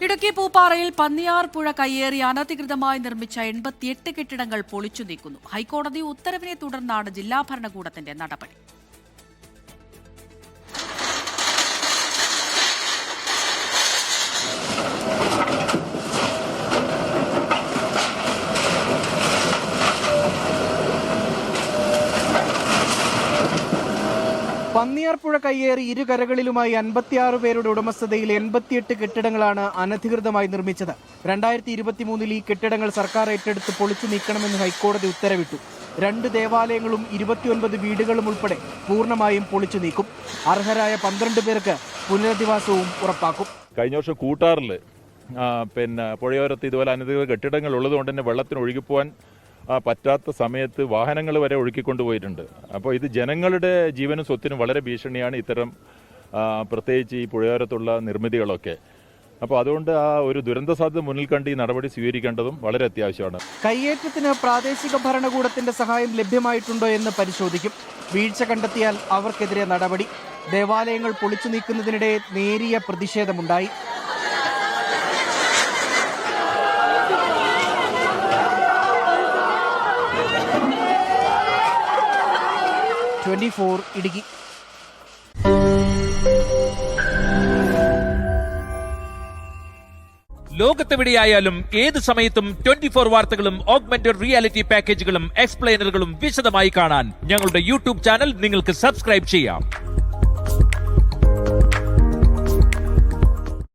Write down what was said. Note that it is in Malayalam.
ഇടുക്കി പൂപ്പാറയിൽ പന്നിയാർ പുഴ കയ്യേറി അനധികൃതമായി നിർമ്മിച്ച 88 കെട്ടിടങ്ങൾ പൊളിച്ചു നീക്കുന്നു. ഹൈക്കോടതി ഉത്തരവിനെ തുടർന്നാണ് ജില്ലാ ഭരണകൂടത്തിന്റെ നടപടി. പന്നിയാർപ്പുഴ കയ്യേറി ഇരുകരകളിലുമായി 56 പേരുടെ ഉടമസ്ഥതയിൽ 88 കെട്ടിടങ്ങളാണ് അനധികൃതമായി നിർമ്മിച്ചത്. 2023 ഈ കെട്ടിടങ്ങൾ സർക്കാർ ഏറ്റെടുത്ത് പൊളിച്ചു നീക്കണമെന്ന് ഹൈക്കോടതി ഉത്തരവിട്ടു. 2 ദേവാലയങ്ങളും 29 വീടുകളും ഉൾപ്പെടെ പൂർണ്ണമായും പൊളിച്ചു നീക്കും. അർഹരായ 12 പേർക്ക് പുനരധിവാസവും ഉറപ്പാക്കും. കഴിഞ്ഞ വർഷം കൂട്ടാറിൽ പുഴയോരത്ത് ഇതുപോലെ അനധികൃത കെട്ടിടങ്ങൾ ഉള്ളതുകൊണ്ട് തന്നെ വെള്ളത്തിന് ഒഴുകിപ്പോവാൻ പറ്റാത്ത സമയത്ത് വാഹനങ്ങൾ വരെ ഒഴുക്കിക്കൊണ്ടുപോയിട്ടുണ്ട്. അപ്പോൾ ഇത് ജനങ്ങളുടെ ജീവനും സ്വത്തിനും വളരെ ഭീഷണിയാണ് ഇത്തരം പ്രത്യേകിച്ച് ഈ പുഴയോരത്തുള്ള നിർമ്മിതികളൊക്കെ. അപ്പോൾ അതുകൊണ്ട് ആ ഒരു ദുരന്ത സാധ്യത മുന്നിൽ കണ്ട് ഈ നടപടി സ്വീകരിക്കേണ്ടതും വളരെ അത്യാവശ്യമാണ്. കയ്യേറ്റത്തിന് പ്രാദേശിക ഭരണകൂടത്തിന്റെ സഹായം ലഭ്യമായിട്ടുണ്ടോ എന്ന് പരിശോധിക്കും. വീഴ്ച കണ്ടെത്തിയാൽ അവർക്കെതിരെ നടപടി. ദേവാലയങ്ങൾ പൊളിച്ചു നീക്കുന്നതിനിടെ നേരിയ പ്രതിഷേധമുണ്ടായി. ഇടുക്കി. ലോകത്തെവിടെയായാലും ഏത് സമയത്തും 24 വാർത്തകളും ഓഗ്മെന്റഡ് റിയാലിറ്റി പാക്കേജുകളും എക്സ്പ്ലെയിനറുകളും വിശദമായി കാണാൻ ഞങ്ങളുടെ യൂട്യൂബ് ചാനൽ നിങ്ങൾക്ക് സബ്സ്ക്രൈബ് ചെയ്യാം.